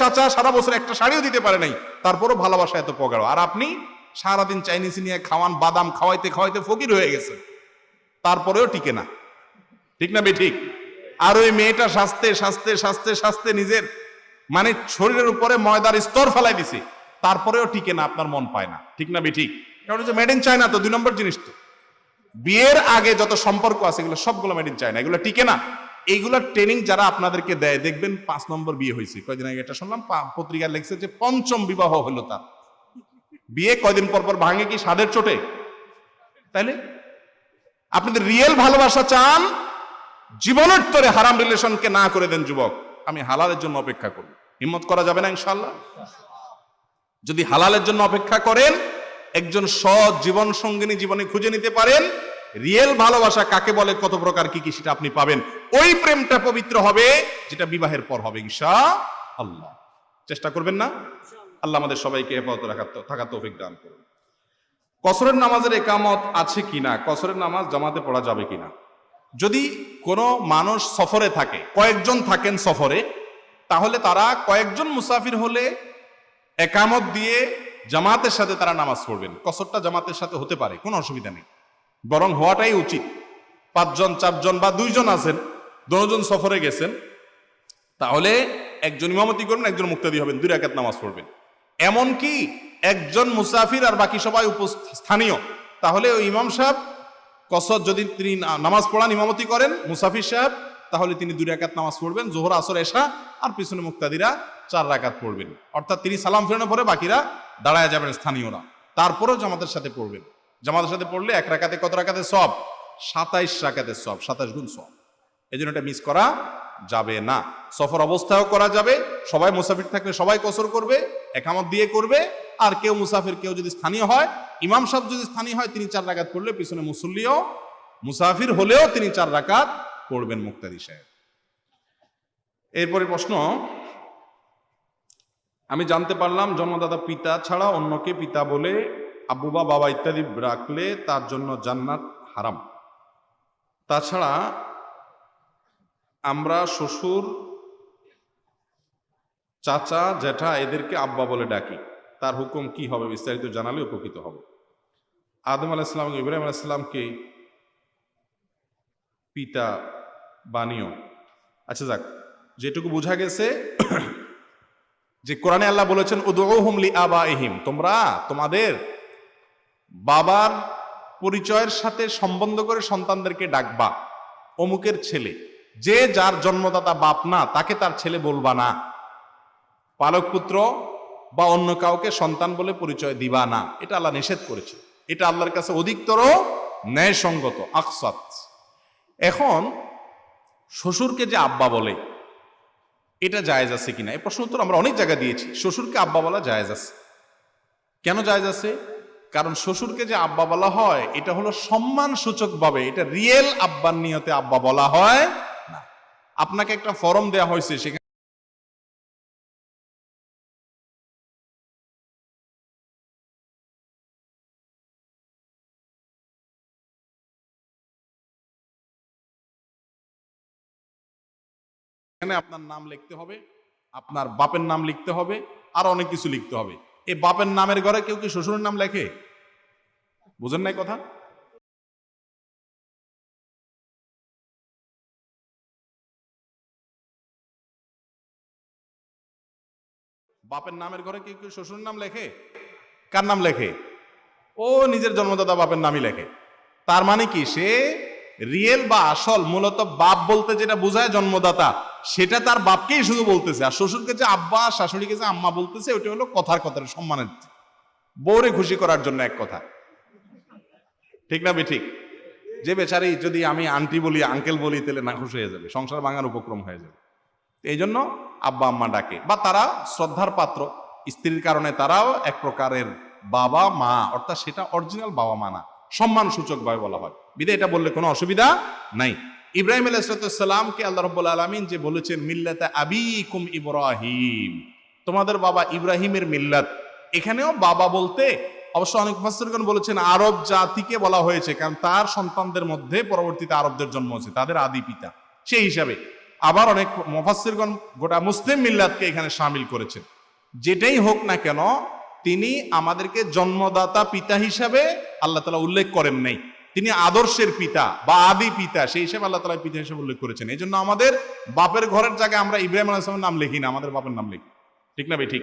Speaker 1: চাচা সারা বছর একটা শাড়িও দিতে পারে নাই, তারপরও ভালোবাসা এত প্রগাঢ়। আর আপনি সারাদিন চাইনিজ নিয়ে খাওয়ান, বাদাম খাওয়াইতে খাওয়াইতে ফকির হয়ে গেছে, তারপরেও টিকে না। ঠিক না বেঠিক? আর ওই মেয়েটা সাজতে সাজতে সাজতে সাজতে নিজের মানে শরীরের উপরে ময়দার স্তর ফেলাই দিছে, তারপরেও টিকে না, আপনার মন পায় না। ঠিক না বেঠিক? কারণ হচ্ছে মেড ইন চায়না তো 2 নম্বর জিনিস। তো বিয়ের আগে যত সম্পর্ক আছে এগুলো সবগুলো মেড ইন চায়না, এগুলো টিকে না। এইগুলোর ট্রেনিং যারা আপনাদেরকে দেয়, দেখবেন 5 নম্বর বিয়ে হয়েছে। কয়দিন আগে এটা শুনলাম, পত্রিকায় লেখছে যে 5ম বিবাহ হলো তার। বিয়ে কয়দিন পর পর ভাঙে কি স্বাদের চোটে? তাইলে আপনাদের রিয়েল ভালোবাসা চান, জীবনের তরে হারাম রিলেশনকে না করে দেন। যুবক, আমি হালালের জন্য অপেক্ষা করি। হিম্মত করা যাবে না ইনশাআল্লাহ? যদি হালালের জন্য অপেক্ষা করেন, একজন সৎ জীবন সঙ্গিনী জীবনে খুঁজে নিতে পারেন, রিয়েল ভালোবাসা কাকে বলে, কত প্রকার কি কি, সেটা আপনি পাবেন। ওই প্রেমটা পবিত্র হবে যেটা বিবাহের পর হবে ইনশাআল্লাহ। চেষ্টা করবেন না? আল্লাহ আমাদের সবাইকে হেফাজত থাকার তৌফিক দান করুন। কসরের নামাজের একামত আছে কিনা, কসরের নামাজ জামাতে পড়া যাবে কিনা? যদি কোনো মানুষ সফরে থাকে, কয়েকজন থাকেন সফরে, তাহলে তারা কয়েকজন মুসাফির হলে একামত দিয়ে জামাতের সাথে তারা নামাজ পড়বেন। কসরটা জামাতের সাথে হতে পারে, কোনো অসুবিধা নেই, বরং হওয়াটাই উচিত। 5 জন 4 জন বা 2 জন আছেন, 2 জন সফরে গেছেন, তাহলে একজন ইমামতি করবেন, একজন মুক্তাদি হবেন, 2 রাকাত নামাজ পড়বেন। এমনকি একজন মুসাফির আর বাকি সবাই স্থানীয়, তাহলে ওই ইমাম সাহেব কসর যদি তিনি নামাজ পড়ান, ইমামতি করেন মুসাফির সাহেব, তাহলে তিনি 2 রাকাত নামাজ পড়বেন, জোহর আসর এশা, আর পিছনে মুক্তাদিরা 4 রাকাত পড়বেন। অর্থাৎ তিনি সালাম ফেরানোর পরে বাকিরা দাঁড়ায় যাবেন স্থানীয়রা, তারপরেও জামাতের সাথে পড়বেন। জামাতের সাথে পড়লে 1 রাকাতে কত রাকাতে সব? 27 রাকাতের সব, 27 গুণ সব। এই জন্য এটা মিস করা যাবে না। সফর অবস্থায়ও করা যাবে, সবাই মুসাফির থাকলে সবাই কসর করবে, একামত দিয়ে করবে। আর কেউ মুসাফির, কেউ যদি স্থানীয় হয়, ইমাম সাহেব যদি স্থানীয় হয়, তিনি 4 রাকাত পড়লে পিছনে মুসল্লিও মুসাফির হলেও তিনি 4 রাকাত পড়বেন মুক্তাদি সাহেব। এরপরে প্রশ্ন, আমি জানতে পারলাম জন্মদাতা পিতা ছাড়া অন্যকে পিতা বলে আব্বু বা বাবা ইত্যাদি রাখলে তার জন্য জান্নাত হারাম। তাছাড়া আমরা শ্বশুর, চাচা, জ্যাঠা এদেরকে আব্বা বলে ডাকি, তার হুকুম কি হবে বিস্তারিত জানালে উপকৃত হবে। আদম আলাইহিস সালাম ইব্রাহিম আলাইহিস সালামকে পিতা বানিও। আচ্ছা যাক, যেটুকু বোঝা গেছে যে কোরআনে আল্লাহ বলেছেন উদউহুম লিআবাইহিম, তোমরা তোমাদের বাবার পরিচয়ের সাথে সম্বন্ধ করে সন্তানদেরকে ডাকবা অমুকের ছেলে। যে যার জন্মদাতা বাপ না তাকে তার ছেলে বলবা না, পালক পুত্র বা অন্য কাউকে সন্তান বলে পরিচয় দিবা না, এটা আল্লাহ নিষেধ করেছে। এটা আল্লাহর কাছে অধিকতর ন্যায়সঙ্গত, আকসাত। এখন শ্বশুরকে যে আব্বা বলে এটা জায়েজ আছে কিনা এই প্রশ্ন উত্তর আমরা অনেক জায়গা দিয়েছি। শ্বশুরকে আব্বা বলা জায়েজ আছে। কেন জায়েজ আছে? কারণ শ্বশুরকে যে আব্বা বলা হয় এটা হলো সম্মান সূচক ভাবে, এটা রিয়েল আব্বার নিয়তে আব্বা বলা হয় না। আপনাকে একটা ফরম দেয়া হয়েছে, সেখানে আপনার নাম লিখতে হবে, আপনার বাপের নাম লিখতে হবে, আর অনেক কিছু লিখতে হবে। এই বাপের নামের ঘরে কেউ কি শ্বশুরের নাম লেখে? বুঝেন নাই কথা? বাপের নামের ঘরে কেউ কেউ শ্বশুরের নাম লেখে? কার নাম লেখে? ও নিজের জন্মদাতা বাপের নামই লেখে। তার মানে কি, সে রিয়েল বা আসল মূলত বাপ বলতে যেটা বোঝায় জন্মদাতা, সেটা তার বাপকেই শুধু বলতেছে। আর শ্বশুরকে যে আব্বা, শাশুড়িকে যে আম্মা বলতেছে, ওটা হলো কথার কথা, সম্মানের, বউরে খুশি করার জন্য এক কথা। ঠিক না ঠিক? যে বেচারি যদি আমি আন্টি বলি, আঙ্কেল বলি, তাহলে না খুশি হয়ে যাবে, সংসার ভাঙার উপক্রম হয়ে যাবে। এই জন্য আব্বা আম্মা ডাকে, বা তারা শ্রদ্ধার পাত্র, স্ত্রীর কারণে তারাও এক প্রকারের বাবা মা, অর্থাৎ সেটা অরিজিনাল বাবা মা না, সম্মান সূচক ভাবে বলা হয়। বিদে এটা বললে কোনো অসুবিধা নাই। ইব্রাহিম আলাইহিস সালামকে আল্লাহ রাব্বুল আলামিন যে বলেছেন মিল্লাতে আবিকুম ইব্রাহিম, তোমাদের বাবা ইব্রাহিমের মিল্লাত, এখানেও বাবা বলতে অবশ্য অনেক মুফাসসিরগণ বলেছেন আরব জাতিকে বলা হয়েছে, কারণ তার সন্তানদের মধ্যে পরবর্তীতে আরবদের জন্ম হয়েছে, তাদের আদি পিতা, সেই হিসাবে। আবার অনেক মুফাসসিরগণ গোটা মুসলিম মিল্লাতকে এখানে শামিল করেছেন। যেটাই হোক না কেন, তিনি আমাদেরকে জন্মদাতা পিতা হিসাবে আল্লাহ তাআলা উল্লেখ করেন নাই, তিনি আদর্শের পিতা বা আদি পিতা, সেই হিসাবে আল্লাহ তাআলা পিতা হিসেবে উল্লেখ করেছেন। এই জন্য আমাদের বাপের ঘরের জায়গায় আমরা ইব্রাহিম আলাইহিস সালামের নাম লিখি না, আমাদের বাপের নাম লিখি। ঠিক না ভাই? ঠিক।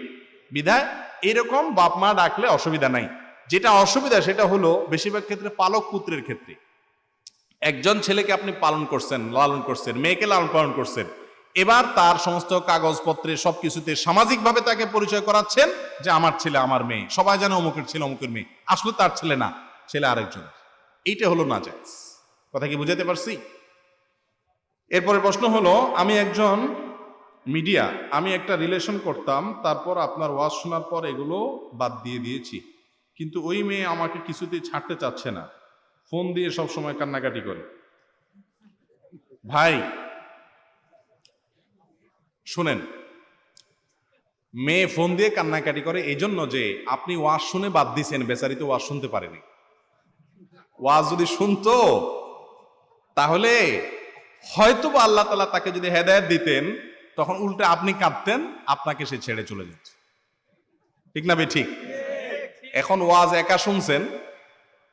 Speaker 1: বিধায় এরকম বাপ মা ডাকলে অসুবিধা নাই। যেটা অসুবিধা সেটা হলো বেশিরভাগ ক্ষেত্রে পালক পুত্রের ক্ষেত্রে। একজন ছেলেকে আপনি পালন করছেন, লালন করছেন, মেয়েকে লালন পালন করছেন, এবার তার সমস্ত কাগজপত্রে সবকিছুতে সামাজিকভাবে তাকে পরিচয় করাচ্ছেন যে আমার ছেলে, আমার মেয়ে, সবাই জানে অমুকের ছেলে, অমুকের মেয়ে, আসলে তার ছেলে না, ছেলে আরেকজন। এইটা হলো নাজায়েজ। কথা কি বুঝাতে পারছি? এরপরে প্রশ্ন হলো, আমি একজন মিডিয়া, আমি একটা রিলেশন করতাম, তারপর আপনার ওয়াজ শোনার পর এগুলো বাদ দিয়ে দিয়েছি, কিন্তু ওই মেয়ে আমাকে কিছুতেই ছাড়তে চাচ্ছে না, ফোন দিয়ে সব সময় কান্নাকাটি করে। ভাই শুনেন, মেয়ে ফোন দিয়ে কান্নাকাটি করে এই জন্য যে আপনি ওয়াজ শুনে বাদ দিছেন, বেচারি তো ওয়াজ শুনতে পারেনি। ওয়াজ যদি শুনতো তাহলে হয়তো বা আল্লাহ তাআলা তাকে যদি হেদায়েত দিতেন, তখন উল্টে আপনি কাঁদতেন, আপনাকে সে ছেড়ে চলে যাচ্ছে। ঠিক না ভাই? ঠিক। এখন ওয়াজ একা শুনছেন,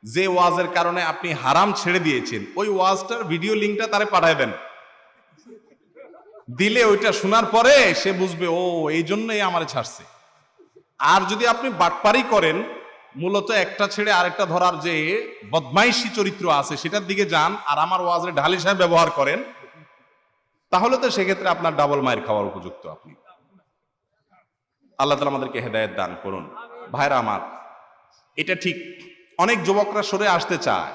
Speaker 1: যে ওয়াজের কারণে আপনি হারাম ছেড়ে দিয়েছেন, ওই ওয়াজটার ভিডিও লিঙ্কটা তারে পাঠায় দেন, দিলে ওইটা শোনার পরে সে বুঝবে ও এই জন্যই আমারে ছাড়ছে। আর যদি আপনি বাটপারি করেন, মূলত একটা ছেড়ে আরেকটা ধরার যে বদমাইশি চরিত্র আছে সেটার দিকে যান, আর আমার ওয়াজের ঢাল হিসাবে ব্যবহার করেন, তাহলে তো সেক্ষেত্রে আপনার ডাবল মায়ের খাওয়ার উপযুক্ত আপনি। আল্লাহ তাআলা আমাদেরকে হেদায়েত দান করুন। ভাইরা আমার, এটা ঠিক, অনেক যুবকরা সরে আসতে চায়,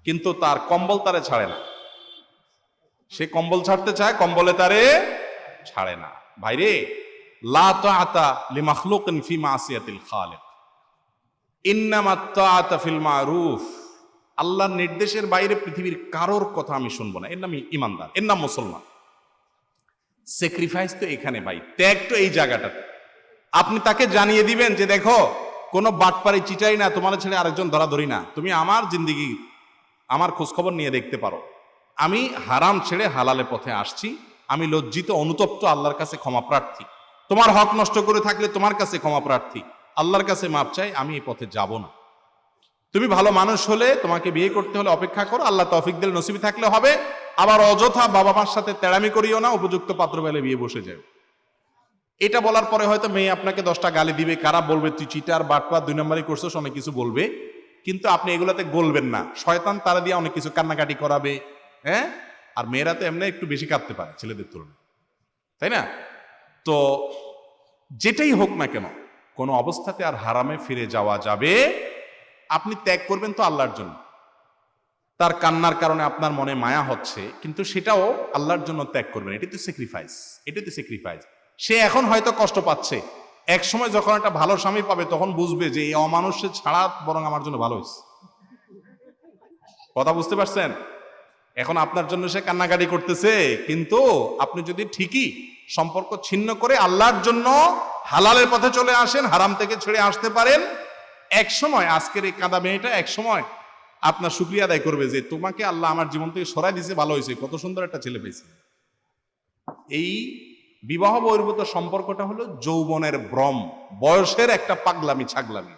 Speaker 1: কিন্তু তার কম্বল তারে ছাড়ে না। সে কম্বল ছাড়তে চায়, কম্বলে তারে ছাড়ে না। ভাইরে, লা তাআতা লিমাখলুকিন ফি মাসিয়াতিল খালিক, ইন্নামা তাআতা ফিল মারুফ। আল্লাহর নির্দেশের বাইরে পৃথিবীর কারোর কথা আমি শুনবো না, এর নাম ইমানদার, এর নাম মুসলমান। স্যাক্রিফাইস তো এখানে ভাই, ত্যাগ তো এই জায়গাটাতে। আপনি তাকে জানিয়ে দিবেন যে দেখো, কোনো বাটপারি চিটাই না, তোমার ছেড়ে আরেকজন ধরাধরি না, তুমি আমার জিন্দিগি, আমার খোঁজখবর নিয়ে দেখতে পারো, আমি হারাম ছেড়ে হালালে পথে আসছি, আমি লজ্জিত অনুতপ্ত, আল্লাহর কাছে ক্ষমা প্রার্থী, তোমার হক নষ্ট করে থাকলে তোমার কাছে ক্ষমা প্রার্থী, আল্লাহর কাছে মাপ চাই, আমি এই পথে যাব না। তুমি ভালো মানুষ হলে তোমাকে বিয়ে করতে হলে অপেক্ষা করো, আল্লাহ তৌফিক দিলে নসিবি থাকলে হবে। আবার অযথা বাবা মার সাথে তেড়ামি করিও না, উপযুক্ত পাত্র পেলে বিয়ে বসে যাবে। এটা বলার পরে হয়তো মেয়ে আপনাকে 10টা গালি দিবে, কারা বলবে তুই চিটার বাটপার 2 নম্বরই করছিস, অনেক কিছু বলবে, কিন্তু আপনি এগুলাতে গলবেন না। শয়তান তারা দিয়ে অনেক কিছু কান্নাকাটি করাবে। হ্যাঁ, আর মেয়েরা তো এমনি একটু বেশি কাঁদতে পারে ছেলেদের তুলনায়, তাই না? তো যেটাই হোক না কেন, কোনো অবস্থাতে আর হারামে ফিরে যাওয়া যাবে। আপনি ত্যাগ করবেন তো আল্লাহর জন্য, তার কান্নার কারণে আপনার মনে মায়া হচ্ছে, কিন্তু সেটাও আল্লাহর জন্য ত্যাগ করবেন। এটি তো স্যাক্রিফাইস, এটি তো স্যাক্রিফাইস। সে এখন হয়তো কষ্ট পাচ্ছে, এক সময় যখন একটা ভালো স্বামী পাবে তখন বুঝবে যে এই অমানুষে ছাড়া বরং আমার জন্য ভালো হয়েছে। কথা বুঝতে পারছেন? এখন আপনার জন্য সে কান্নাকাটি করতেছে, কিন্তু আপনি যদি ঠিকই সম্পর্ক ছিন্ন করে আল্লাহর জন্য হালালের পথে চলে আসেন, হারাম থেকে ছেড়ে আসতে পারেন, এক সময় আজকের এই কাঁদা মেয়েটা এক সময় আপনার শুকরিয়া আদায় করবে যে তোমাকে আল্লাহ আমার জীবন থেকে সরাই দিয়েছে, ভালো হয়েছে, কত সুন্দর একটা ছেলে পেয়েছে। এই বিবাহ বহির্ভূত সম্পর্কটা হলো যৌবনের ভ্রম, বয়সের একটা পাগলামি ছাগলামি।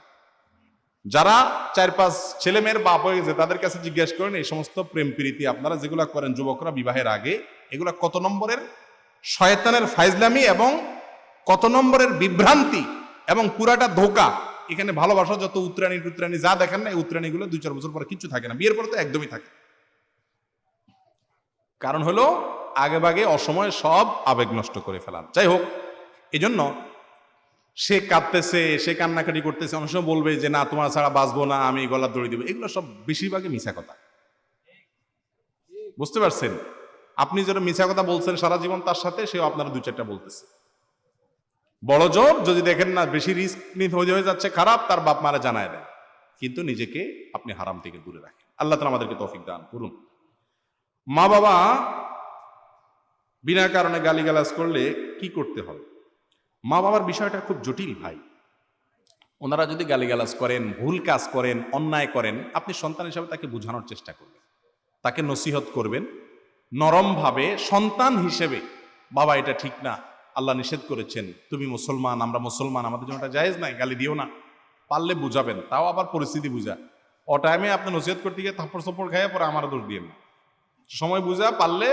Speaker 1: যারা 4-5 ছেলে মেয়ের বাপ হয়ে গেছে তাদের কাছে জিজ্ঞেস করেন এই সমস্ত প্রেম প্রীতি আপনারা যেগুলা করেন যুবকরা বিবাহের আগে, এগুলা কত নম্বরের শয়তানের ফাইজলামি এবং কত নম্বরের বিভ্রান্তি এবং পুরাটা ধোঁকা। এখানে ভালোবাসা যত উত্তরাণী টুত্রাণী যা দেখেন না, এই উত্তরাণীগুলো 2-4 বছর পরে কিছু থাকে না, বিয়ের পরে তো একদমই থাকে। কারণ হলো আগে ভাগে অসময়ে সব আবেগ নষ্ট করে ফেলান। যাই হোক, এই জন্য সে কাঁদতেছে, সে কান্নাকাটি করতেছে, অনেক সময় বলবে যে না তোমার ছাড়া বাঁচবো না, আমি গলা দড়ি দিব, এগুলো সব বেশিরভাগই মিছা কথা। বুঝতে পারছেন? আপনি যেটা মিছা কথা বলছেন সারা জীবন তার সাথে, সেও আপনারা 2-4টা বলতেছে। বড় জোর যদি দেখেন না বেশি রিস্ক নিতে হয়ে যাচ্ছে খারাপ, তার বাপ মারা জানায় দেন, কিন্তু নিজেকে আপনি হারাম থেকে দূরে রাখেন। আল্লাহ তাআলা আমাদেরকে তৌফিক দান করুন। মা বাবা বিনা কারণে গালিগালাজ করলে কি করতে হবে? মা বাবার বিষয়টা খুব জটিল ভাই। ওনারা যদি গালিগালাজ করেন, ভুল কাজ করেন, অন্যায় করেন, আপনি সন্তান হিসাবে তাকে বোঝানোর চেষ্টা করবেন, তাকে নসিহত করবেন নরমভাবে। সন্তান হিসেবে বাবা এটা ঠিক না, আল্লাহ নিষেধ করেছেন, তুমি মুসলমান, আমরা মুসলমান, আমাদের জন্য এটা জায়েজ নাই, গালি দিও না। পারলে বুঝাবেন, তাও আবার পরিস্থিতি বুঝা। ও টাইমে আপনি নসিহত করতে গিয়ে থাপ্পড় সপ্পড় খাইয়ে পরে আমার দোষ দিয়ে না, সময় বুঝা পারলে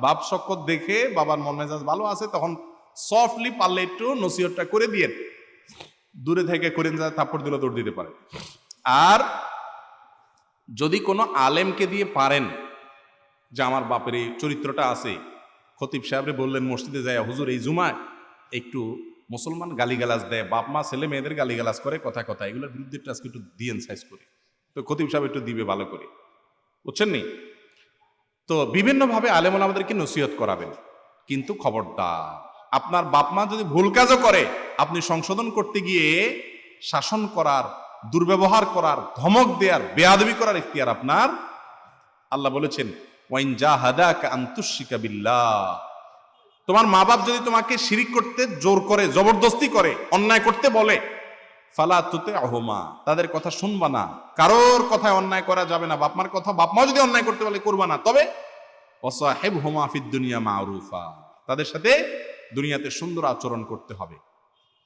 Speaker 1: বাপ শক্কত দেখে বাবার মন মেজাজ ভালো আছে তখন সফটলি পারলে একটু নসিহতটা করে দিয়ে, দূরে থেকে করেন যা থাপ্পড় দিলে দৌড় দিতে পারে। আর যদি কোনো আলেমকে দিয়ে পারেন যে আমার বাপের এই চরিত্রটা আছে, খতিব সাহেবরে বললেন মসজিদে যায়, হুজুর এই জুমায় একটু মুসলমান গালিগালাজ দেয়, বাপ মা ছেলে মেয়েদের গালিগালাজ করে, কথা কথা, এগুলোর বিরুদ্ধে আজকে একটু দিয়েন সাইজ করে, তো খতিব সাহেব একটু দিবে ভালো করে, বুঝছেন নি? তো বিভিন্নভাবে আলেমুল আমাদেরকে নসিহত করাবেন, কিন্তু খবরদার আপনার বাপ মা যদি ভুল কাজও করে, আপনি সংশোধন করতে গিয়ে শাসন করার, দুর্ব্যবহার করার, ধমক দেওয়ার, বেয়াদবি করার ইখতিয়ার আপনার। আল্লাহ বলেছেন ওয়াইন জাহাদাকা আন তুশরিকা বিল্লাহ, তোমার মা বাপ যদি তোমাকে শিরিক করতে জোর করে, জবরদস্তি করে, অন্যায় করতে বলে, ফালা তুতিউহুমা, তাদের কথা শুনবা না, কারোর কথায় অন্যায় করা যাবে না, বাপ মার কথা বাপ মা যদি অন্যায় করতে বলে করবা না, তবে ওয়াসাহিবহুমা ফিদ দুনিয়া মারুফা, তাদের সাথে দুনিয়াতে সুন্দর আচরণ করতে হবে।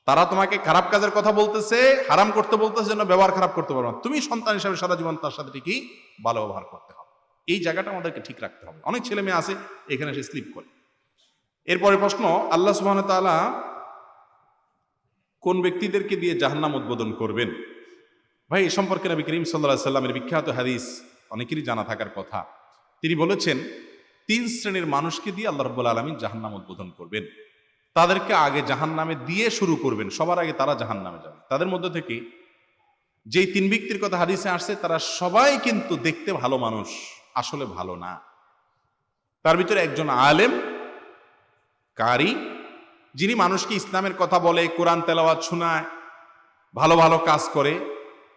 Speaker 1: তারা তোমাকে খারাপ কাজের কথা বলতেছে, হারাম করতে বলতেছে, যেন ব্যবহার খারাপ করতে পারবে না, তুমি সন্তান হিসাবে সারা জীবন তার সাথে ঠিকই ভালো ব্যবহার করতে হবে। এই জায়গাটা আমাদেরকে ঠিক রাখতে হবে। অনেক ছেলে মেয়ে আছে এখানে সে স্লিপ করে। এরপরে প্রশ্ন, আল্লাহ সুবহানাহু ওয়া তাআলা কোন ব্যক্তিদেরকে দিয়ে জাহান্নাম উদ্বোধন করবেন? ভাই এ সম্পর্কে নবী করিম সাল্লাল্লাহু আলাইহি সাল্লামের বিখ্যাত হাদিস অনেকেরই জানা থাকার কথা। তিনি বলেছেন 3 শ্রেণীর মানুষকে দিয়ে আল্লাহ রাব্বুল আলামিন জাহান্নাম উদ্বোধন করবেন। তাদেরকে আগে জাহান্নামে দিয়ে শুরু করবেন, সবার আগে তারা জাহান্নামে যাবে। তাদের মধ্যে থেকে যেই 3 ব্যক্তির কথা হাদিসে আসছে তারা সবাই কিন্তু দেখতে ভালো মানুষ, আসলে ভালো না। তার ভিতরে একজন আলেম, কারি, যিনি মানুষকে ইসলামের কথা বলে, কোরআন তেলাওয়াত শোনায়, ভালো ভালো কাজ করে।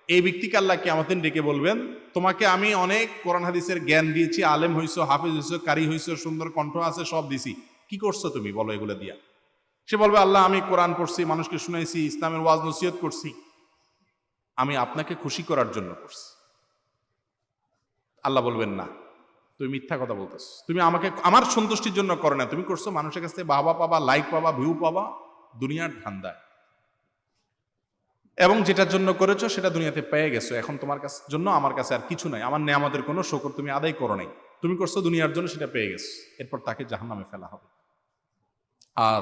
Speaker 1: এই ব্যক্তিকে আল্লাহ কিয়ামতের দিন ডেকে বলবেন, তোমাকে আমি অনেক কোরআন হাদিসের জ্ঞান দিয়েছি, আলেম হইছো, হাফেজ হইছো, কারি হইছো, সুন্দর কণ্ঠ আছে, সব দিছি, কি করছো তুমি বলো এগুলো দিয়া? সে বলবে, আল্লাহ আমি কোরআন পড়ছি, মানুষকে শুনাইছি, ইসলামের ওয়াজ নসিহত করছি, আমি আপনাকে খুশি করার জন্য করছি। আল্লাহ বলবেন, না, তুমি মিথ্যা কথা বলতেছ, তুমি আমাকে আমার সন্তুষ্টির জন্য করো না, তুমি করছো মানুষের কাছে বাহবা পাবা, লাইক পাবা, ভিউ পাবা, দুনিয়ার ধান্দায়, এবং যেটার জন্য করেছো সেটা দুনিয়াতে পেয়ে গেছো। এখন তোমার কাছে জন্য আমার কাছে আর কিছু নাই, আমার নেয়ামতের কোনো শুকর তুমি আদায় করো নাই, তুমি করছো দুনিয়ার জন্য, সেটা পেয়ে গেছো। এরপর তাকে জাহান্নামে ফেলা হবে। আর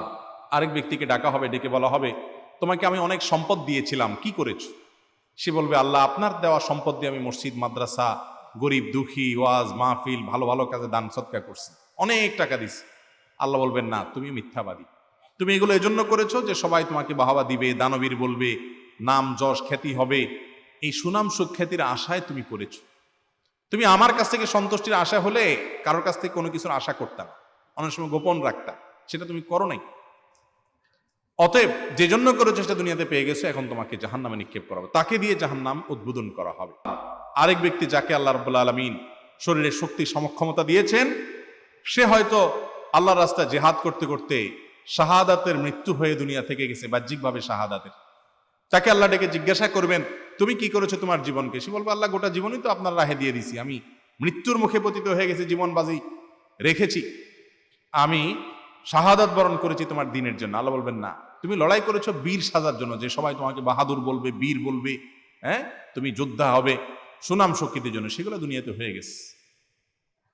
Speaker 1: আরেক ব্যক্তিকে ডাকা হবে, ডেকে বলা হবে, তোমাকে আমি অনেক সম্পদ দিয়েছিলাম, কি করেছো? সে বলবে, আল্লাহ আপনার দেওয়া সম্পদ দিয়ে আমি মসজিদ, মাদ্রাসা, গরিব দুঃখী, ওয়াজ মাহফিল, ভালো ভালো কাজে দান সৎকার করছি, অনেক টাকা দিছি। আল্লাহ বলবেন, না, তুমি মিথ্যাবাদী। তুমি এগুলো এজন্য করেছো যে সবাই তোমাকে বাহাবা দিবে, দানবীর বলবে, নাম যশ খ্যাতি হবে, এই সুনাম সুখ্যাতির আশায় তুমি করেছো। তুমি আমার কাছ থেকে সন্তুষ্টির আশা হলে কারোর কাছ থেকে কোনো কিছুর আশা করতাম, অনেক সময় গোপন রাখতাম, সেটা তুমি করো নাই। অতএব যে জন্য করেছো সেটা দুনিয়াতে পেয়ে গেছো, এখন তোমাকে জাহান্নামে নিক্ষেপ করা হবে, তাকে দিয়ে জাহান্নাম উদ্বোধন করা হবে। আরেক ব্যক্তি যাকে আল্লাহ রাব্বুল আলামিন শরীরের শক্তি সমক্ষমতা দিয়েছেন, সে হয়তো আল্লাহর রাস্তায় জিহাদ করতে করতে শাহাদাতের মৃত্যু হয়ে দুনিয়া থেকে গেছে, বাহ্যিকভাবে শাহাদাতের। তাকে আল্লাহ ডেকে জিজ্ঞাসা করবেন, তুমি কি করেছো তোমার জীবনকে? সে বলবে, আল্লাহ গোটা জীবনই তো আপনার রাহে দিয়ে দিছি, আমি মৃত্যুর মুখে পতিত হয়ে গেছি, জীবন বাজি রেখেছি, আমি শাহাদাত বরণ করেছি তোমার দিনের জন্য। আল্লাহ বলবেন, না, তুমি লড়াই করেছো বীর সাজার জন্য, যে সবাই তোমাকে বাহাদুর বলবে, বীর বলবে, হ্যাঁ, তুমি যোদ্ধা হবে সুনাম শক্তির জন্য, সেগুলো দুনিয়াতে হয়ে গেছে।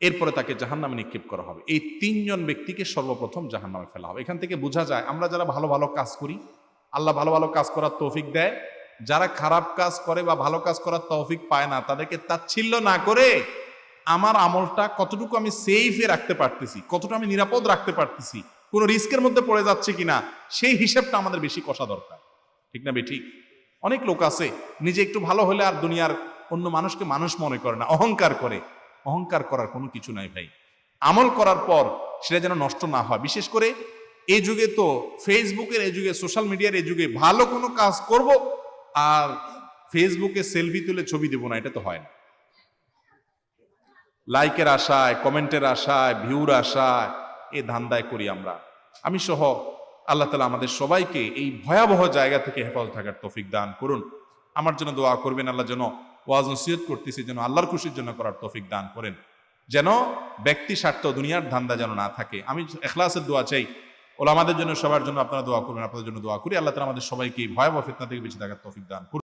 Speaker 1: এরপরে তাকে জাহান্নামে নিক্ষেপ করা হবে। এই তিনজন ব্যক্তিকে সর্বপ্রথম জাহান্নামে ফেলা হবে। এখান থেকে বোঝা যায়, আমরা যারা ভালো ভালো কাজ করি, আল্লাহ ভালো ভালো কাজ করার তৌফিক দেয়, যারা খারাপ কাজ করে বা ভালো কাজ করার তৌফিক পায় না, তাদেরকে তাচ্ছিল্য না করে আমার আমলটা কতটুকু আমি সেফে রাখতে পারতেছি, কতটা আমি নিরাপদ রাখতে পারতেছি, কোনো রিস্কের মধ্যে পড়ে যাচ্ছে কিনা, সেই হিসাবটা আমাদের বেশি কষা দরকার। ঠিক না বেঠিক? অনেক লোক আছে নিজে একটু ভালো হলে আর দুনিয়ার অন্য মানুষকে মানুষ মনে করে না, অহংকার করে। অহংকার করার কোনো কিছু নাই ভাই। আমল করার পর সেটা যেন নষ্ট না হয়। বিশেষ করে এই যুগে তো ফেসবুকের এই যুগে, সোশ্যাল মিডিয়ার এই যুগে, ভালো কোনো কাজ করব আর ফেসবুকে সেলফি তুলে ছবি দেবো না, এটা তো হয় না। লাইকের আশায়, কমেন্টের আশায়, ভিউর আশায় এই ধান্দায় করি আমরা। আমি সহ আল্লাহ তাআলা আমাদের সবাইকে এই ভয়াবহ জায়গা থেকে হেফাজত থাকার তৌফিক দান করুন। আমার জন্য দোয়া করবেন, আল্লাহ যেন ওয়াজ নসিহত করতেছি যেন আল্লাহর খুশির জন্য করার তৌফিক দান করেন, যেন ব্যক্তি স্বার্থ, দুনিয়ার ধান্দা যেন না থাকে। আমি ইখলাসের দোয়া চাই, ওলামাদের জন্য, সবার জন্য আপনারা দোয়া করবেন, আপনাদের জন্য দোয়া করি। আল্লাহ তাআলা আমাদের সবাইকে ভয়াবহ ফিতনা থেকে বেঁচে থাকার তৌফিক দান করুন।